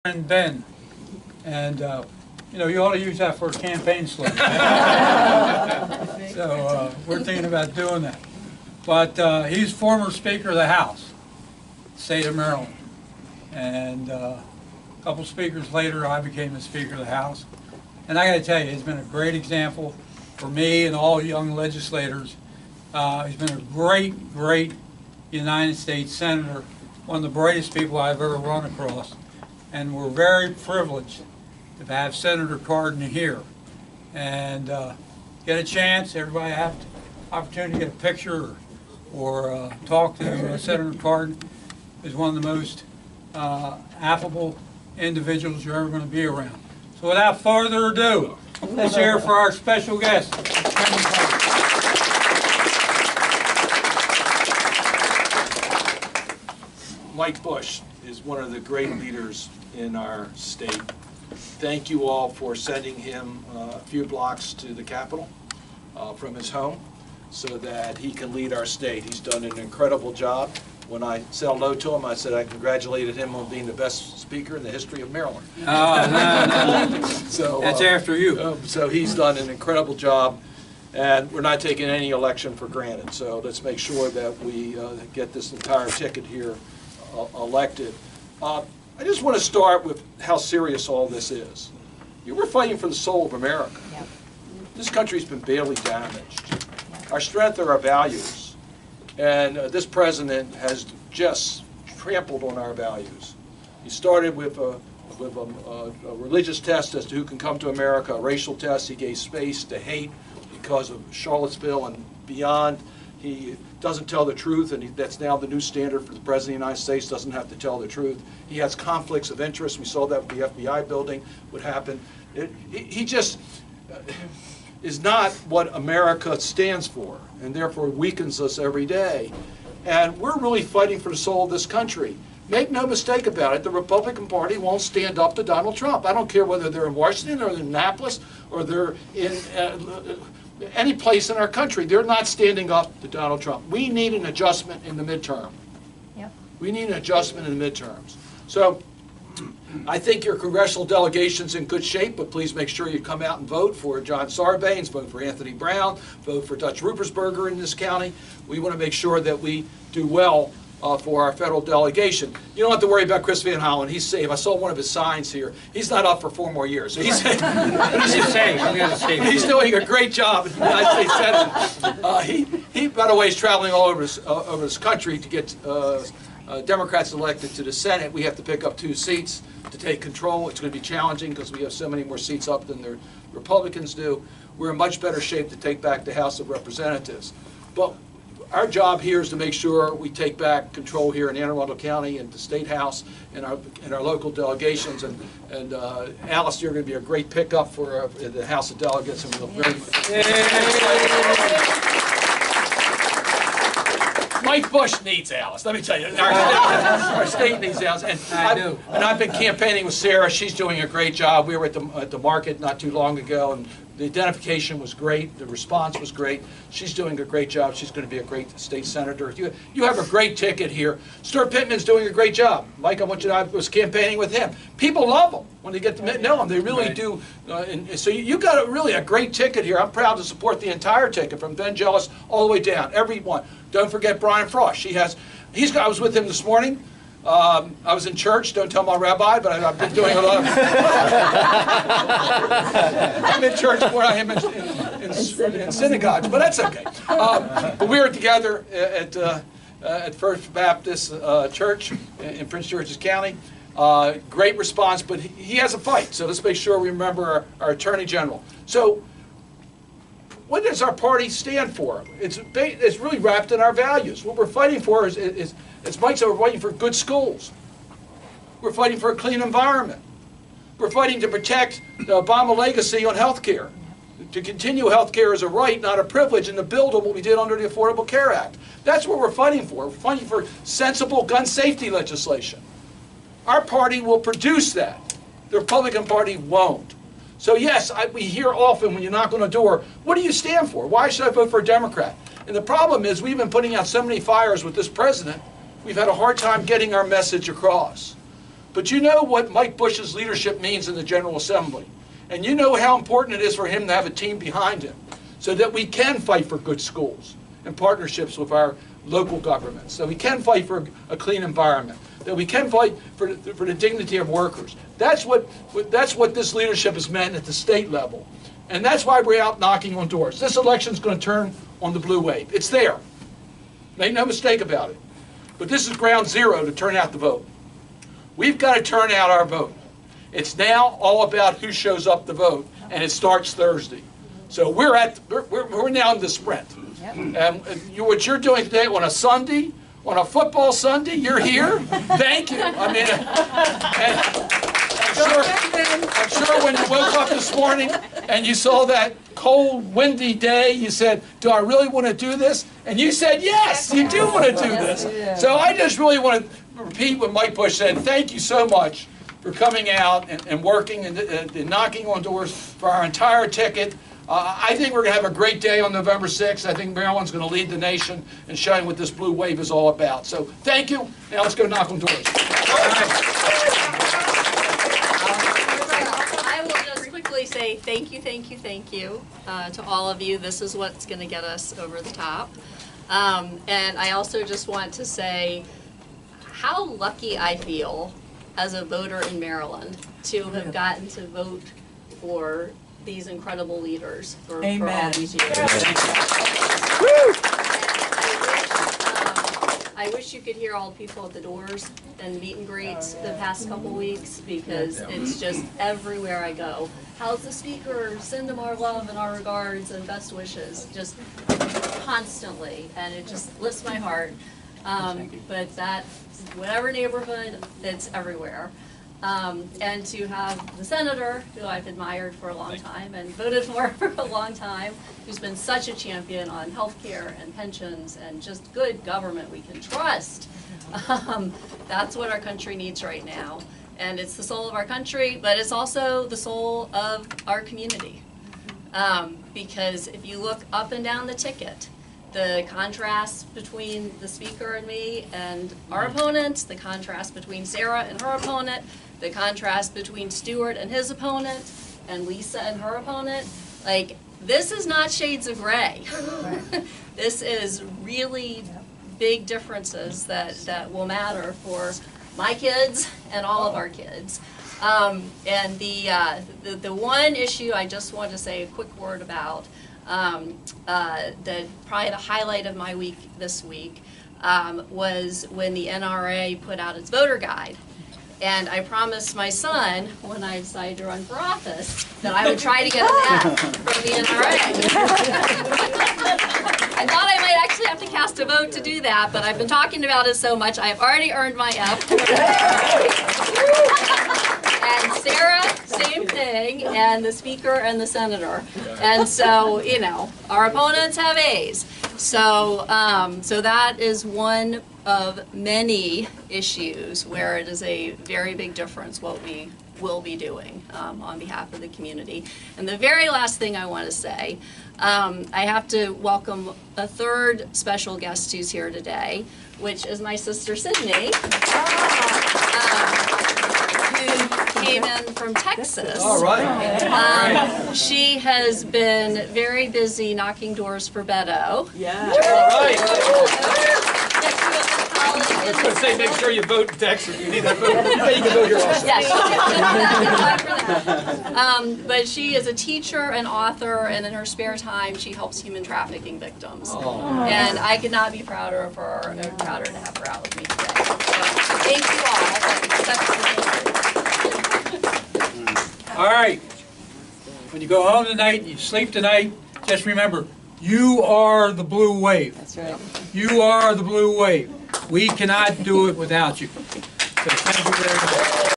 And Ben, and you know, you ought to use that for a campaign slogan. So we're thinking about doing that. But he's former Speaker of the House, state of Maryland, and a couple speakers later, I became the Speaker of the House. And I got to tell you, he's been a great example for me and all young legislators. He's been a great United States Senator, one of the brightest people I've ever run across. And we're very privileged to have Senator Cardin here. And get a chance, everybody have the opportunity to get a picture or talk to Senator Cardin. He's one of the most affable individuals you're ever going to be around. So without further ado, let's hear for our special guest. Mike Busch is one of the great leaders in our state. Thank you all for sending him a few blocks to the Capitol from his home so that he can lead our state. He's done an incredible job. When I said hello to him, I said I congratulated him on being the best speaker in the history of Maryland. No. So, that's after you. So he's done an incredible job, and we're not taking any election for granted. So let's make sure that we get this entire ticket here elected. I just want to start with how serious all this is. You were fighting for the soul of America. Yep. This country's been badly damaged. Our strength are our values. And this president has just trampled on our values. He started with a religious test as to who can come to America, a racial test. He gave space to hate because of Charlottesville and beyond. He doesn't tell the truth, and that's now the new standard for the President of the United States, doesn't have to tell the truth. He has conflicts of interest. We saw that with the FBI building, what happened. He just is not what America stands for, and therefore weakens us every day. And we're really fighting for the soul of this country. Make no mistake about it, the Republican Party won't stand up to Donald Trump. I don't care whether they're in Washington or in Annapolis or they're in any place in our country. They're not standing up to Donald Trump. We need an adjustment in the midterm. Yep. We need an adjustment in the midterms. So I think your congressional delegation's in good shape, but please make sure you come out and vote for John Sarbanes, vote for Anthony Brown, vote for Dutch Ruppersberger in this county. We want to make sure that we do well for our federal delegation. You don't have to worry about Chris Van Hollen. He's safe. I saw one of his signs here. He's not up for 4 more years. So he's safe. He's doing a great job in the United States Senate. He, by the way, is traveling all over this country to get Democrats elected to the Senate. We have to pick up 2 seats to take control. It's going to be challenging because we have so many more seats up than the Republicans do. We're in much better shape to take back the House of Representatives. But our job here is to make sure we take back control here in Anne Arundel County and the State House and our local delegations. And Alice, you're going to be a great pickup for the House of Delegates. And we'll very Mike Busch needs Alice. Let me tell you, our state needs Alice. And I've been campaigning with Sarah. She's doing a great job. We were at the market not too long ago, and the identification was great. The response was great. She's doing a great job. She's going to be a great state senator. You have a great ticket here. Stuart Pittman's doing a great job. Mike, I was campaigning with him. People love him when they get to know him. They really do. And so you got really a great ticket here. I'm proud to support the entire ticket from Ben Jealous all the way down. Everyone. Don't forget Brian Frost. I was with him this morning. I was in church, don't tell my rabbi, but I've been doing a lot of I'm in church more than I am in synagogues, but that's okay. But we were together at First Baptist Church in Prince George's County. Great response, but he has a fight, so let's make sure we remember our Attorney General. So what does our party stand for? It's really wrapped in our values. What we're fighting for is as Mike said, we're fighting for good schools. We're fighting for a clean environment. We're fighting to protect the Obama legacy on health care. To continue health care as a right, not a privilege, and to build on what we did under the Affordable Care Act. That's what we're fighting for. We're fighting for sensible gun safety legislation. Our party will produce that. The Republican Party won't. So yes, we hear often when you knock on a door, what do you stand for? Why should I vote for a Democrat? And the problem is we've been putting out so many fires with this president, we've had a hard time getting our message across. But you know what Mike Busch's leadership means in the General Assembly. And you know how important it is for him to have a team behind him so that we can fight for good schools and partnerships with our local governments, so we can fight for a clean environment, that we can fight for the dignity of workers. That's what this leadership has meant at the state level. And that's why we're out knocking on doors. This election's going to turn on the blue wave. It's there. Make no mistake about it. But this is ground zero to turn out the vote. We've got to turn out our vote. It's now all about who shows up to vote, and it starts Thursday. So we're now in the sprint. And what you're doing today on a Sunday, on a football Sunday, you're here. Thank you. I mean, I'm sure when you woke up this morning and you saw that cold, windy day, you said, "Do I really want to do this?" And you said, "Yes, you do want to do this." So I just really want to repeat what Mike Busch said. Thank you so much for coming out and working and knocking on doors for our entire ticket. I think we're going to have a great day on November 6th. I think Maryland's going to lead the nation in showing what this blue wave is all about. So thank you. Now let's go knock on doors. I will just quickly say thank you to all of you. This is what's going to get us over the top. And I also just want to say how lucky I feel as a voter in Maryland to have gotten to vote for these incredible leaders for all these years. I wish you could hear all the people at the doors and meet and greets the past couple weeks, because it's just everywhere I go. How's the speaker? Send them our love and our regards and best wishes, just constantly, and it just lifts my heart. But that, whatever neighborhood, it's everywhere. And to have the senator, who I've admired for a long time and voted for a long time, who's been such a champion on health care and pensions and just good government we can trust. That's what our country needs right now. And it's the soul of our country, but it's also the soul of our community. Because if you look up and down the ticket, the contrast between the speaker and me and our opponent, the contrast between Sarah and her opponent, the contrast between Stuart and his opponent, and Lisa and her opponent, like, this is not shades of gray. This is really big differences that will matter for my kids and all of our kids. And the one issue I just want to say a quick word about, probably the highlight of my week this week, was when the NRA put out its voter guide. And I promised my son, when I decided to run for office, that I would try to get an F from the NRA. I thought I might actually have to cast a vote to do that, but I've been talking about it so much, I've already earned my F. And Sarah, same thing, and the speaker and the senator. And so, you know, our opponents have A's. So, so that is one of many issues where it is a very big difference what we will be doing on behalf of the community. And the very last thing I want to say, I have to welcome a third special guest who's here today, which is my sister Sydney. Who came in from Texas. All right. She has been very busy knocking doors for Beto. Yeah. All right. I was going to say, make sure you vote in Texas. You need that vote. You can vote here also. Yes. But she is a teacher and author, and in her spare time, she helps human trafficking victims. Oh. And I could not be prouder of her, and prouder to have her out with me today. So, thank you all. All right. When you go home tonight, you sleep tonight, just remember, you are the blue wave. That's right. You are the blue wave. We cannot do it without you. So thank you very much.